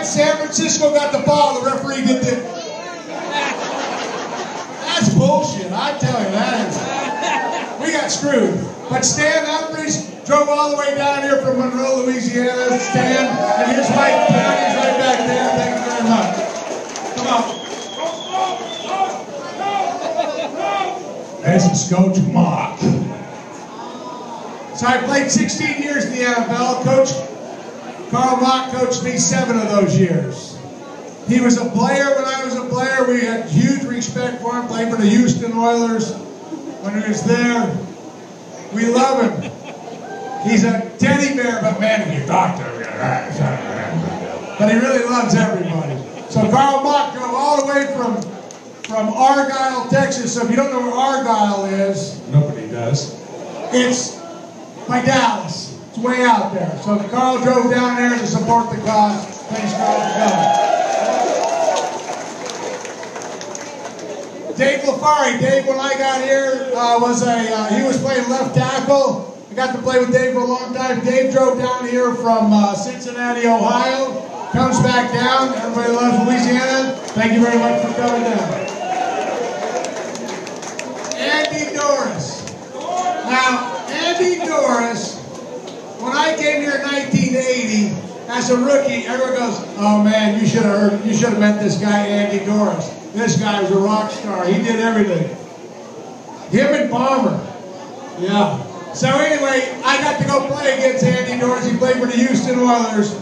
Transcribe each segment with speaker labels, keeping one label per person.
Speaker 1: San Francisco got the ball, the referee did it. That's bullshit, I tell you, that is. We got screwed. But Stan Humphries drove all the way down here from Monroe, Louisiana. Stan, and his wife, Patty's right back there. Thank you very much. Come on. This is Coach Mock. So I played 16 years in the NFL. Coach Carl Mock coached me 7 of those years. He was a player when I was a player. We had huge respect for him. Played for the Houston Oilers when he was there. We love him. He's a teddy bear, but man, if you talk to him, but he really loves everybody. So Carl Mock drove all the way from Argyle, Texas. So if you don't know where Argyle is, nobody does. It's by Dallas. It's way out there. So Carl drove down there to support the cause. Thanks, Carl, for coming. Dave LaFari. Dave, when I got here, he was playing left tackle. I got to play with Dave for a long time. Dave drove down here from Cincinnati, Ohio. Comes back down. Everybody loves Louisiana. Thank you very much for coming down. Andy Doris. Now, Andy Doris, when I came here in 1980, as a rookie, everyone goes, "Oh man, you should have met this guy, Andy Doris. This guy was a rock star. He did everything." Him and Palmer. Yeah. So anyway, I got to go play against Andy Doris. He played for the Houston Oilers.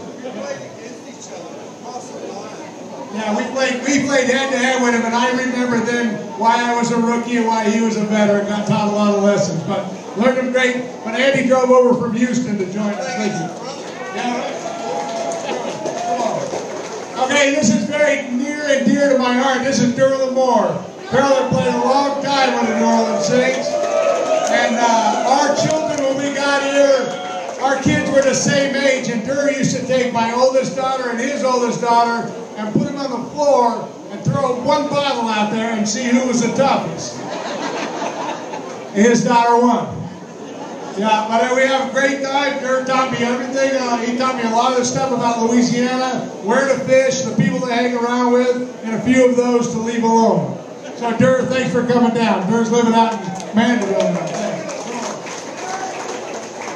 Speaker 1: Yeah, we played head-to-head with him, and I remember then why I was a rookie and why he was a veteran. Got taught a lot of lessons, but learned him great. But Andy drove over from Houston to join us. Thank you. Yeah. Okay, this is very near and dear to my heart. This is Durham Moore. Carolyn played a long time with the New Orleans Saints. And our children, when we got here, our kids were the same age. And Durham used to take my oldest daughter and his oldest daughter and put them on the floor and throw one bottle out there and see who was the toughest. And his daughter won. Yeah, but we have a great time. Durham taught me everything. He taught me a lot of stuff about Louisiana, where to fish, the people to hang around with, and a few of those to leave alone. So Durham, thanks for coming down. Durham's living out in Mandeville now.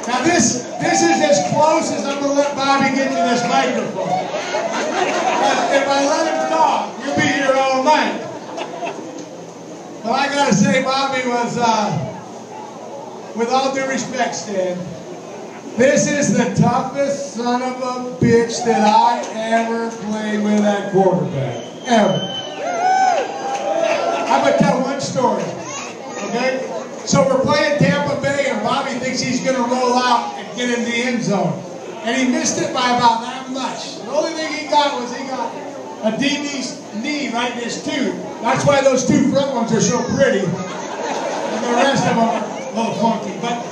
Speaker 1: Now this is as close as I'm going to let Bobby get to this microphone. If I let him talk, you'll be here all night. But I got to say, Bobby was... with all due respect, Stan, this is the toughest son of a bitch that I ever played with at quarterback. Ever. I'm going to tell one story. Okay? So we're playing Tampa Bay, and Bobby thinks he's going to roll out and get in the end zone. And he missed it by about that much. The only thing he got was he got a DB's knee right in his tooth. That's why those 2 front ones are so pretty. And the rest of them are a little funky. But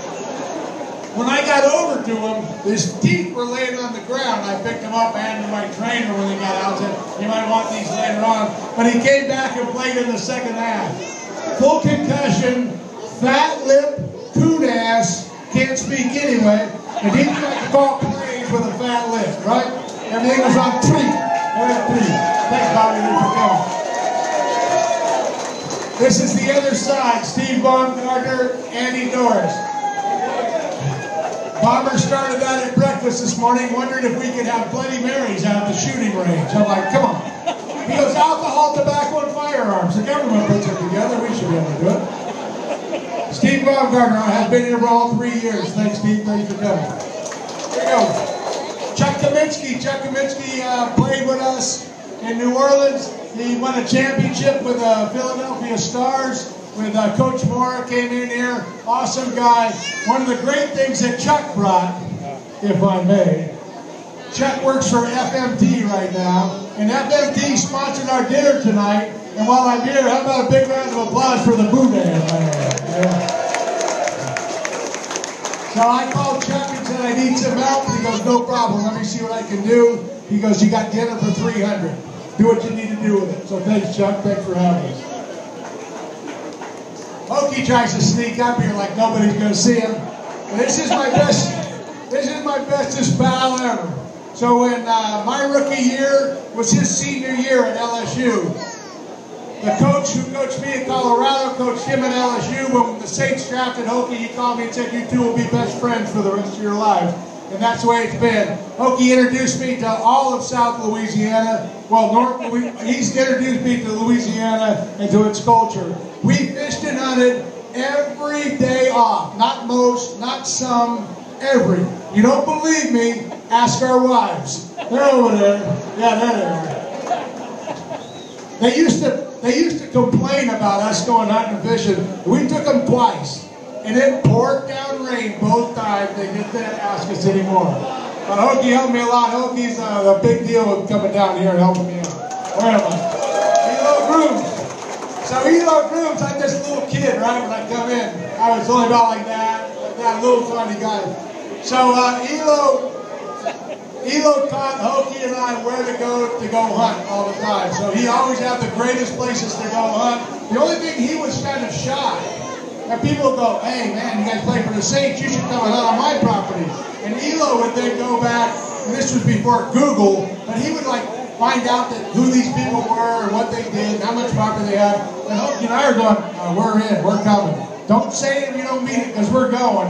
Speaker 1: when I got over to him, his teeth were laying on the ground. I picked him up, handed him to my trainer when he got out. Said, "You might want these later on." But he came back and played in the second half. Full concussion, fat lip, coon ass, can't speak anyway. And he tried to call plays with a fat lip, right? Everything was on 3. Thanks, Bobby, for coming. This is the other side. Steve Baumgartner, Andy Doris. Bomber started out at breakfast this morning, wondering if we could have Bloody Marys out at the shooting range. I'm like, come on. He goes, alcohol, tobacco, and firearms. The government puts it together. We should be able to do it. Steve Baumgartner has been here for all 3 years. Thanks, Steve. Thanks for coming. Here we go. Chuck Kaminsky. Chuck Kaminsky played with us in New Orleans. He won a championship with the Philadelphia Stars. With Coach Moore, came in here, awesome guy. One of the great things that Chuck brought, if I may, Chuck works for FMT right now, and FMT sponsored our dinner tonight. And while I'm here, how about a big round of applause for the Boudin? Yeah. So I called Chuck and said, "I need some help." He goes, "No problem, let me see what I can do." He goes, "You got dinner for 300. Do what you need to do with it." So thanks, Chuck. Thanks for having us. Okie tries to sneak up here like nobody's going to see him. This is my bestest pal ever. So when my rookie year was his senior year at LSU, the coach who coached me at Colorado coached him at LSU. When the Saints drafted Hokie, he called me and said, "You two will be best friends for the rest of your lives." And that's the way it's been. Hokie introduced me to all of South Louisiana. Well, he's introduced me to Louisiana and to its culture. We fished and hunted every day off. Not most, not some, every. You don't believe me? Ask our wives. They're over there. Yeah, there they are. They used to complain about us going hunting and fishing. We took them twice. And it poured down rain both times. They didn't ask us anymore. But Hokie helped me a lot. Hokie's a big deal with coming down here and helping me out. Where am I? Elo Grooms. So Elo Grooms, I'm just a little kid, right, when I come in. I was only about like that little tiny guy. So Elo taught Hokie and I where to go hunt all the time. So he always had the greatest places to go hunt. The only thing, he was kind of shy. And people go, "Hey man, you guys play for the Saints, you should come and hunt on my property." And Elo would then go back, and this was before Google, but he would like find out that who these people were and what they did, how much property they had. And Hokie and I are going, "We're in, we're coming. Don't say it if you don't mean it, because we're going."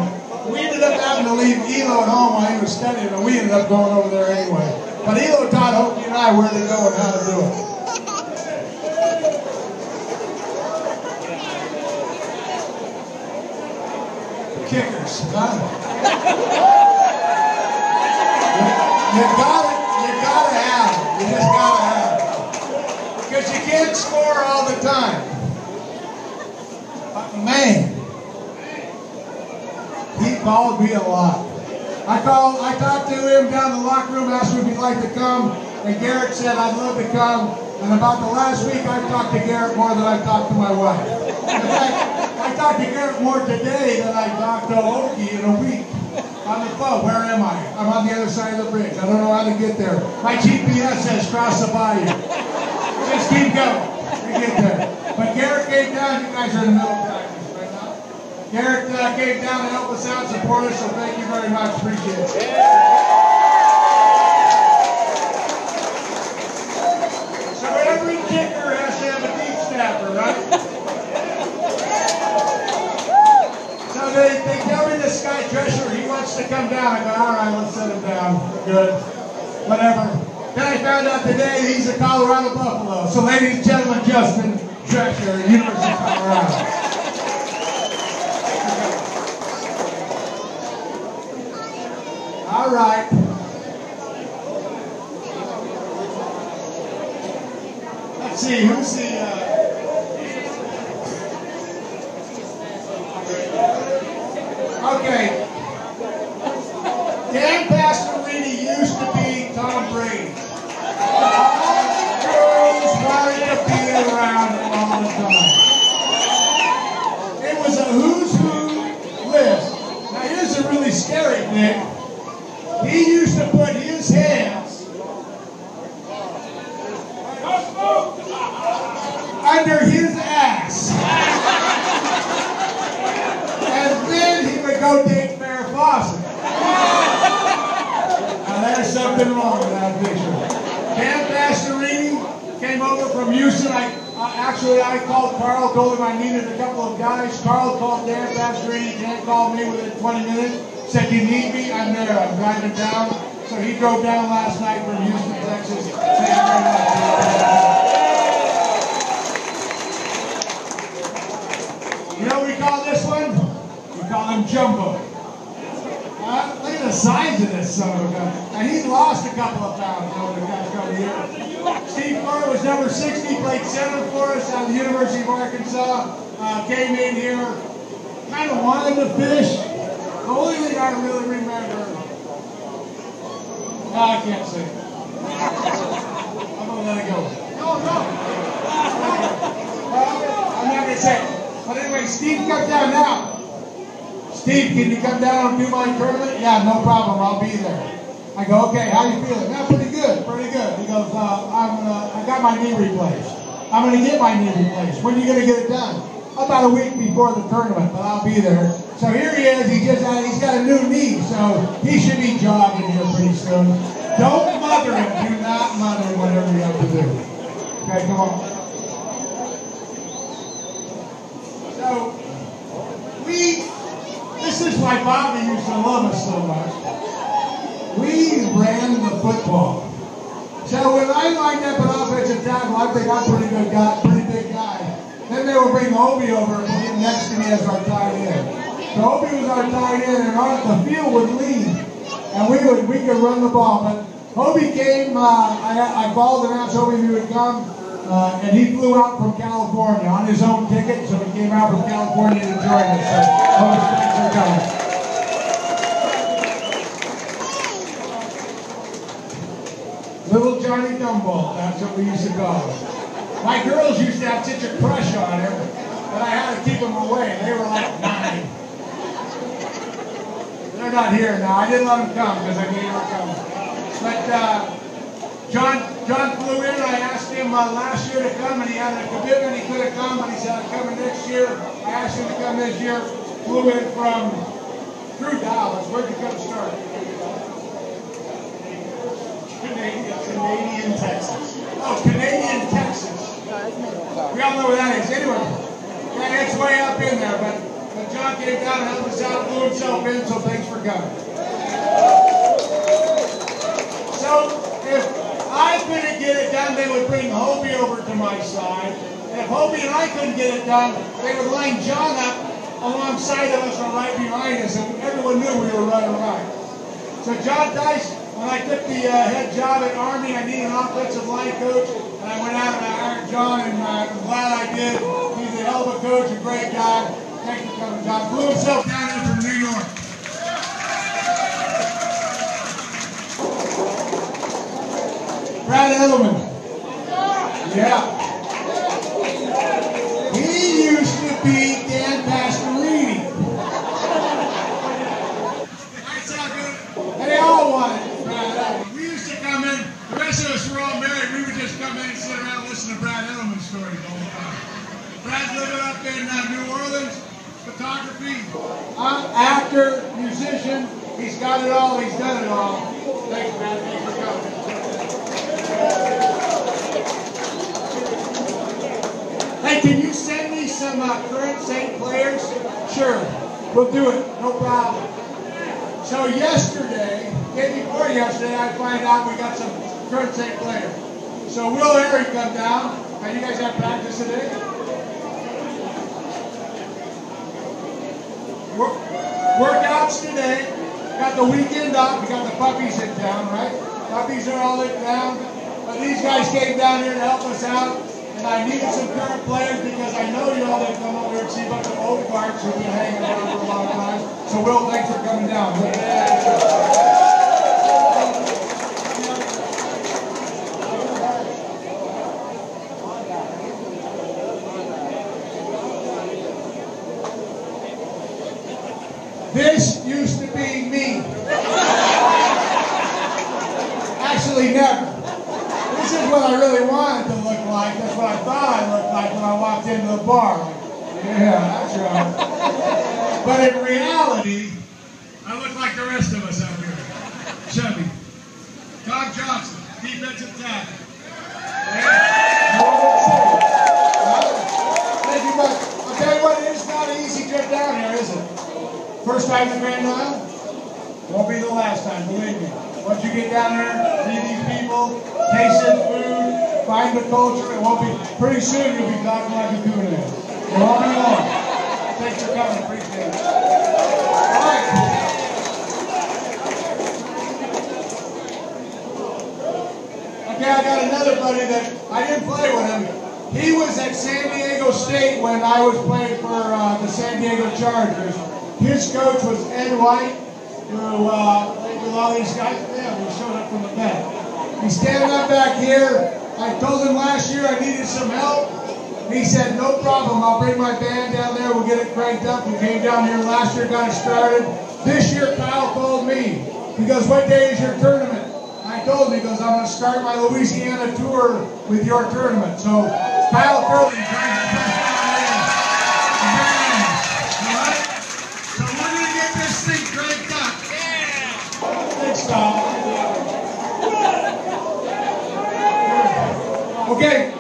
Speaker 1: We ended up having to leave Elo at home while he was studying, and we ended up going over there anyway. But Elo taught Hokie and I where to go and how to do it. Kickers, huh? You gotta have it. You just gotta have it. Because you can't score all the time. But man, he called me a lot. I talked to him down in the locker room, asked him if he'd like to come, and Garrett said, "I'd love to come." And about the last week, I've talked to Garrett more than I've talked to my wife. In fact, I talked to Garrett more today than I talked to Hokie in a week. On the phone. Where am I? I'm on the other side of the bridge. I don't know how to get there. My GPS says cross the bayou. Just keep going. We get there. But Garrett came down. You guys are in the middle of practice right now. Garrett came down to help us out, support us, so thank you very much. Appreciate it. So every kicker has to have a deep snapper, right? So they tell me this guy Drescher, he wants to come down. I go, "All right, let's set him down. Good. Whatever." Then I found out today he's a Colorado Buffalo. So ladies and gentlemen, Justin Drescher, University of Colorado. All right. Let's see, who's the... Okay. Dan Pastorini used to be Tom Brady. All girls wanted to be around him all the time. It was a who's who list. Now here's a really scary thing. He used to put his hands under his ass. And then he would go date Farrah Fawcett. Now there's something wrong with that picture. Dan Pastorini came over from Houston. I called Carl, told him I needed a couple of guys. Carl called Dan Pastorini. Dan called me within 20 minutes. Said, "You need me? I'm there. I'm driving down." So he drove down last night from Houston, Texas. Thank you very much. You know what we call this one? We call him Jumbo. Look at the size of this son of a gun. And he's lost a couple of pounds over the past couple of years. Steve Furr was number 60, played center for us at the University of Arkansas. Came in here, kind of wanted to fish. The only thing I really remember, I can't say it. I'm going to let it go. No. I'm not going to say it. But anyway, Steve comes down now. "Steve, can you come down and do my tournament?" "Yeah, no problem. I'll be there." I go, "Okay, how you feeling?" "Yeah, pretty good, pretty good." He goes, I got my knee replaced. "I'm going to get my knee replaced. When are you going to get it done?" "About a week before the tournament, but I'll be there." So here he is. He's got a new knee, so he should be jogging here pretty soon. Don't mother him. Do not mother him, whatever you have to do. Okay, come on. So, this is why Bobby used to love us so much. We ran the football. So when I lined up an offensive tackle, I think I'm a pretty big guy. Then they would bring Obi over and put him next to me as our tight end. So Obi was our tight end, and the field would lean, and we could run the ball. But Obi came. I called and asked Obi if he would come, and he flew out from California on his own ticket. So he came out from California to join us. So Obi, thanks for coming. Little Johnny Dumbo, that's what we used to call him. My girls used to have such a crush on him that I had to keep them away. They were like 9. They're not here now. I didn't let them come because I knew they were coming. But John flew in. I asked him last year to come, and he had a commitment. He could have come, but he said, I'm coming next year. I asked him to come this year. Flew in through Dallas. Where'd you come start? Canadian, Texas. Oh, Canadian, Texas. We all know where that is. Anyway, yeah, it's way up in there, but John came down and helped us out, flew himself in, so thanks for coming. So, if I couldn't get it done, they would bring Hobie over to my side. And if Hobie and I couldn't get it done, they would line John up alongside of us or right behind us, and everyone knew we were running right. So John Dice, when I took the head job at Army, I needed an offensive line coach, and I went out and I hired John, and I'm glad I did. He's a hell of a coach, a great guy. Thanks for coming, John. Flew himself down in from New York. Brad Edelman. Yeah. He used to be Dan Pastorini. That's how good. They all wanted it. We used to come in, the rest of us were all married, we would just come in and sit around and listen to Brad Edelman stories all the time. Brad's living up in New Orleans, photography, actor, musician, he's got it all, he's done it all. Thanks, Brad, thanks for coming. Hey, can you send me some current Saint players? Sure, we'll do it, no problem. So yesterday, day before yesterday, I find out we got some current Saint players. So Will Harry come down. Now you guys have practice today? Workouts today. Got the weekend off. We got the puppies in town, right? Puppies are all in town. But these guys came down here to help us out. And I needed some current players because I know you all that come over here and see a bunch of old guards who've been hanging around for a long time. So Will, thanks for coming down. This used to be me. Actually, never. This is what I really wanted to look like. That's what I thought I looked like when I walked into the bar. Like, yeah, that's right. But in reality, I look like the rest of us out here. Chubby. Tom Johnson, defensive tackle. Yeah. Thank you much. I'll tell you what, it's not an easy trip down here, is it? First time to Grand Isle? Won't be the last time, believe me. Once you get down there, meet these people, taste their food, find the culture, it won't be, pretty soon you'll be talking like a coon is. It won't be long. Thanks for coming, appreciate it. All right. Okay, I got another buddy that I didn't play with him. He was at San Diego State when I was playing for the San Diego Chargers. His coach was Ed White, who played with all these guys. Yeah, he showed up from the bench. He's standing up back here. I told him last year I needed some help. He said, no problem, I'll bring my band down there, we'll get it cranked up. We came down here last year, got it started. This year, Kyle called me. He goes, what day is your tournament? I told him, he goes, I'm going to start my Louisiana tour with your tournament. So, Kyle Curley, trying to press down there. Alright? So we're going to get this thing cranked up. Yeah! Thanks, Kyle. Okay.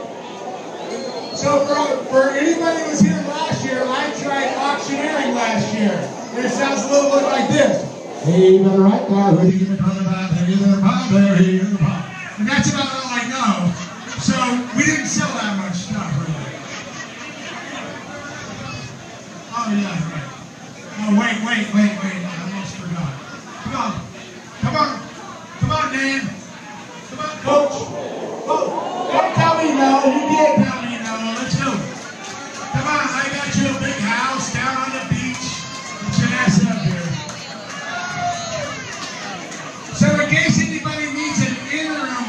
Speaker 1: So for anybody who was here last year, I tried auctioneering last year. And it sounds a little bit like this. Hey, you better right now. Who do you talk about? Hey, you better pop there. Hey, you better pop. And that's about all I know. So we didn't sell that much stuff, really. Oh, yeah, right. Oh, wait. I almost forgot. Come on, Dan. Come on, Coach. Don't tell me no. You did tell me no. Let's go. Come on, I got you a big house down on the beach. Get your ass up here. So in case anybody needs an interim.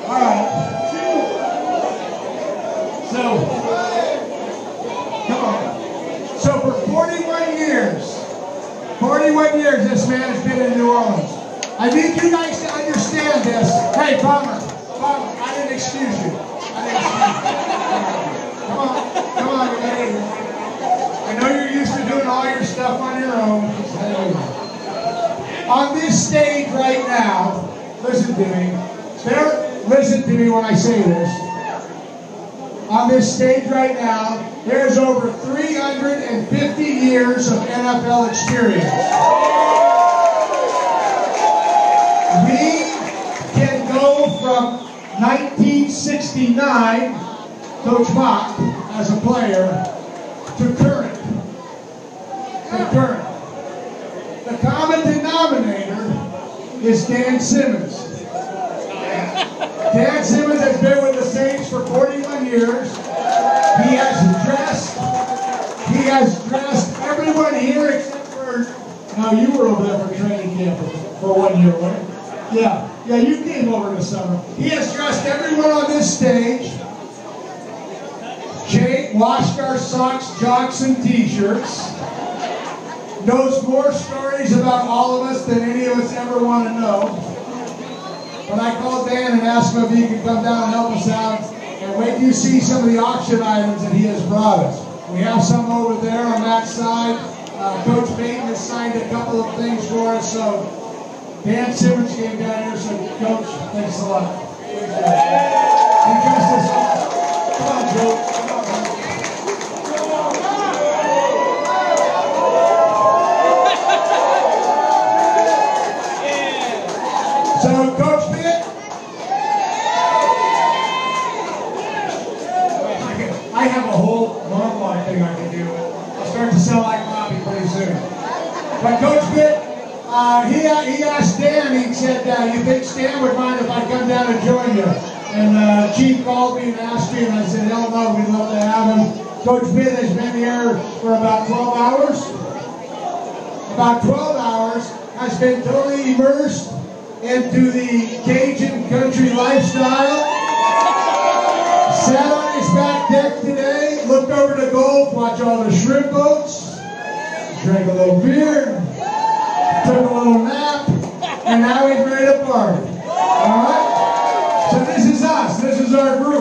Speaker 1: All right. So, come on. So for 41 years this man has been in New Orleans. I need you guys to understand this. Hey, Palmer, I didn't excuse you. Come on, everybody. I know you're used to doing all your stuff on your own. On this stage right now, listen to me. Listen to me when I say this. On this stage right now, there's over 350 years of NFL experience. We can go from 1969, Coach Mock, as a player, to current. The common denominator is Dan Simmons. Dan Simmons has been with the Saints for 41 years. He has dressed everyone here except for, no, you were over there for training camp for 1 year, right? Yeah, you came over this summer. He has dressed everyone on this stage. Jake washed our socks, jocks, and t-shirts. Knows more stories about all of us than any of us ever want to know. But I called Dan and asked him if he could come down and help us out. And wait till you see some of the auction items that he has brought us. We have some over there on that side. Coach Baton has signed a couple of things for us. So Dan Simmons came down here. So Coach, thanks a lot. You dressed us up. Come on, Joe. So, Coach Pitt, I have a whole monologue thing I can do. I'll start to sound like Bobby pretty soon. But Coach Pitt, he asked Dan, he said, you think Stan would mind if I come down and join you? And Chief called me and asked me, and I said, hell no, we'd love to have him. Coach Pitt has been here for about 12 hours. About 12 hours, has been totally immersed into the Cajun country lifestyle. Sat on his back deck today, looked over the Gulf, watched all the shrimp boats, drank a little beer, took a little nap, and now he's ready to party. All right? So this is us. This is our group.